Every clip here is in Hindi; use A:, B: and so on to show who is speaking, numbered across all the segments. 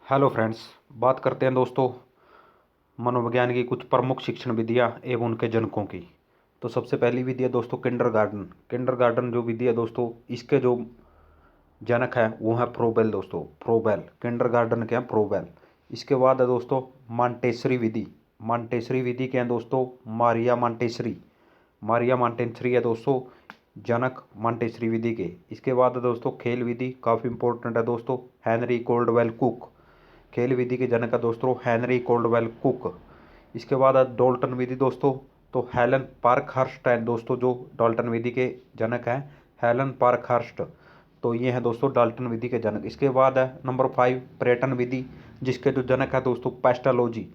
A: Hello friends. बात करते हैं दोस्तों मनोविज्ञान की कुछ प्रमुख शिक्षण विधियाँ एवं उनके जनकों की। तो सबसे पहली विधि है दोस्तों किंडरगार्टन। किंडरगार्टन जो विधि है दोस्तों, इसके जो जनक हैं वो है फ्रोबेल दोस्तों। फ्रोबेल किंडरगार्टन के हैं फ्रोबेल। इसके बाद है दोस्तों मॉन्टेसरी विधि। मॉन्टेसरी विधि के हैं दोस्तों मारिया मॉन्टेसरी। मारिया मॉन्टेसरी है दोस्तों जनक मॉन्टेसरी विधि के। इसके बाद है दोस्तों खेल विधि, काफ़ी इंपॉर्टेंट है दोस्तों, हेनरी कोल्डवेल कुक। खेल विधि के जनक है दोस्तों हेनरी कोल्डवेल कुक। इसके बाद है डॉल्टन विधि दोस्तों, तो हेलन पार्कहर्स्ट है दोस्तों जो डाल्टन विधि के जनक हैं, हेलन पार्कहर्स्ट। तो ये है दोस्तों डाल्टन विधि के जनक। इसके बाद है नंबर 5 प्रेटन विधि, जिसके जो जनक है दोस्तों पेस्टोलॉजी।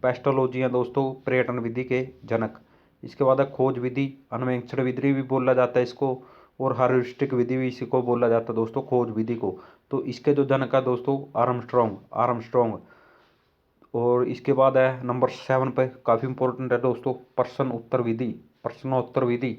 A: पेस्टोलॉजी है दोस्तों प्रेटन विधि के जनक। इसके बाद है खोज विधि, अन्वेषण विधि भी बोला जाता है इसको, और हार्वेस्टिक विधि भी इसी को बोला जाता है दोस्तों खोज विधि को। तो इसके जो जनक है दोस्तों आर्मस्ट्रॉन्ग। आर्मस्ट्रॉन्ग। और इसके बाद है नंबर 7 पे, काफ़ी इंपॉर्टेंट है दोस्तों, प्रश्न उत्तर विधि। प्रश्नोत्तर विधि,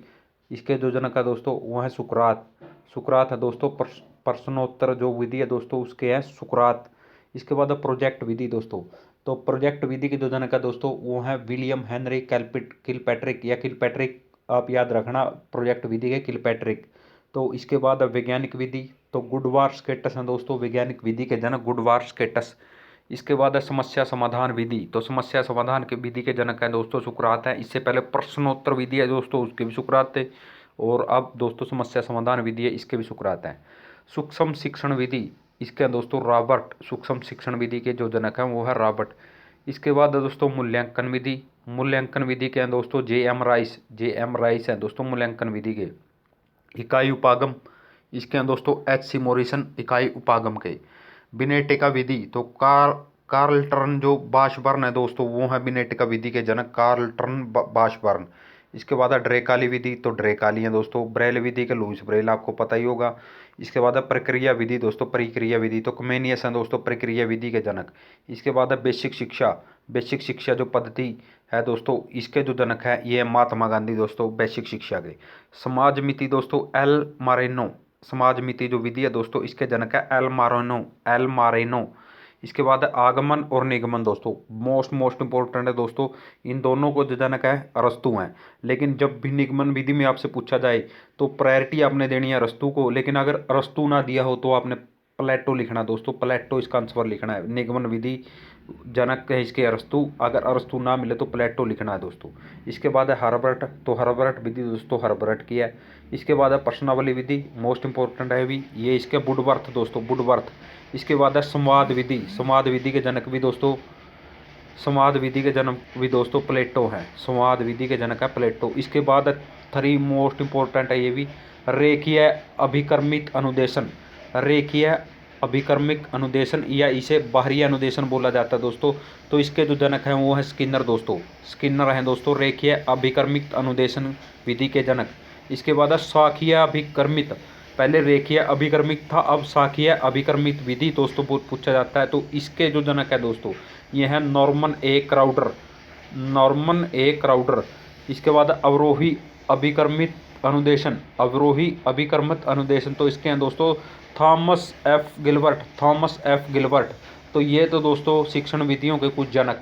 A: इसके जो जनक है दोस्तों वो है सुकरात। सुकरात है दोस्तों प्रश्नोत्तर जो विधि है दोस्तों उसके हैं सुकरात। इसके बाद है प्रोजेक्ट विधि दोस्तों। तो प्रोजेक्ट विधि के जो जनक है दोस्तों वो है विलियम हेनरी किलपैट्रिक या किलपैट्रिक, आप याद रखना प्रोजेक्ट विधि के किलपैट्रिक। तो इसके बाद है वैज्ञानिक विधि, तो गुडवार स्केटस हैं दोस्तों वैज्ञानिक विधि के जनक गुडवार स्केटस। इसके बाद है समस्या समाधान विधि, तो समस्या समाधान के विधि के जनक हैं दोस्तों सुकरात हैं। इससे पहले प्रश्नोत्तर विधि है दोस्तों उसके भी सुकरात थे, और अब दोस्तों समस्या समाधान विधि है इसके भी सुकरात हैं। सूक्ष्म शिक्षण विधि, इसके हैं दोस्तों रॉबर्ट। सूक्ष्म शिक्षण विधि के जो जनक हैं वो है रॉबर्ट। इसके बाद है दोस्तों मूल्यांकन विधि। मूल्यांकन विधि के हैं दोस्तों जे एम राइस। जे एम राइस हैं दोस्तों मूल्यांकन विधि के। इकाई उपागम, इसके हैं दोस्तों एच सी मॉरिसन इकाई उपागम के। बिनेटिका विधि, तो कार्लटर्न जो बाशबर्न है दोस्तों वो है बिनेटिका विधि के जनक कार्लटर्न बाशबर्न। इसके बाद है ड्रेकाली विधि, तो ड्रेकाली है दोस्तों ब्रेल विधि के लुईस ब्रेल, आपको पता ही होगा। इसके बाद है प्रक्रिया विधि दोस्तों, प्रक्रिया विधि तो कमेनियस है दोस्तों प्रक्रिया विधि के जनक। इसके बाद है बेसिक शिक्षा। बेसिक शिक्षा जो पद्धति है दोस्तों इसके जो जनक है ये है महात्मा गांधी दोस्तों बेसिक शिक्षा के। समाज मिति दोस्तों एल मारेनो। समाज मिति जो विधि है दोस्तों इसके जनक है एल मारेनो। एल मारेनो। इसके बाद है आगमन और निगमन दोस्तों, मोस्ट इंपॉर्टेंट है दोस्तों। इन दोनों को जो जनक है अरस्तु हैं, लेकिन जब भी निगमन विधि में आपसे पूछा जाए तो प्रायोरिटी आपने देनी है अरस्तु को, लेकिन अगर अरस्तु ना दिया हो तो आपने प्लेटो लिखना दोस्तों, प्लेटो इसका आंसर लिखना है। निगमन विधि जनक है इसके अरस्तु, अगर अरस्तु ना मिले तो प्लेटो लिखना है दोस्तों। इसके बाद है हर्बर्ट, तो हर्बर्ट विधि दोस्तों हर्बर्ट की है। इसके बाद है प्रश्नावली विधि, मोस्ट इंपॉर्टेंट है भी ये इसके वुडवर्थ दोस्तों वुडवर्थ। इसके बाद है संवाद विधि। संवाद विधि के जनक भी दोस्तों संवाद विधि के जनक भी दोस्तों प्लेटो है। संवाद विधि के जनक है प्लेटो। इसके बाद है 3 मोस्ट इंपॉर्टेंट है ये भी, रेखीय अभिकर्मित अनुदेशन। रेखीय अभिकर्मिक अनुदेशन या इसे बाहरी अनुदेशन बोला जाता है दोस्तों। तो इसके जो जनक हैं वो है स्किनर दोस्तों। स्किनर हैं दोस्तों रेखीय अभिकर्मित अनुदेशन विधि के जनक। इसके बाद है शाखीय अभिकर्मित, पहले रेखीय अभिकर्मित था अब शाखीय अभिकर्मित विधि दोस्तों पूछा जाता है। तो इसके जो जनक है दोस्तों ये है नॉर्मन ए क्राउडर। नॉर्मन ए क्राउडर। इसके बाद अवरोही अभिकर्मित अनुदेशन। अवरोही अभिकर्मित अनुदेशन, तो इसके हैं दोस्तों Thomas F Gilbert. Thomas F Gilbert. तो ये तो दोस्तों शिक्षण विधियों के कुछ जनक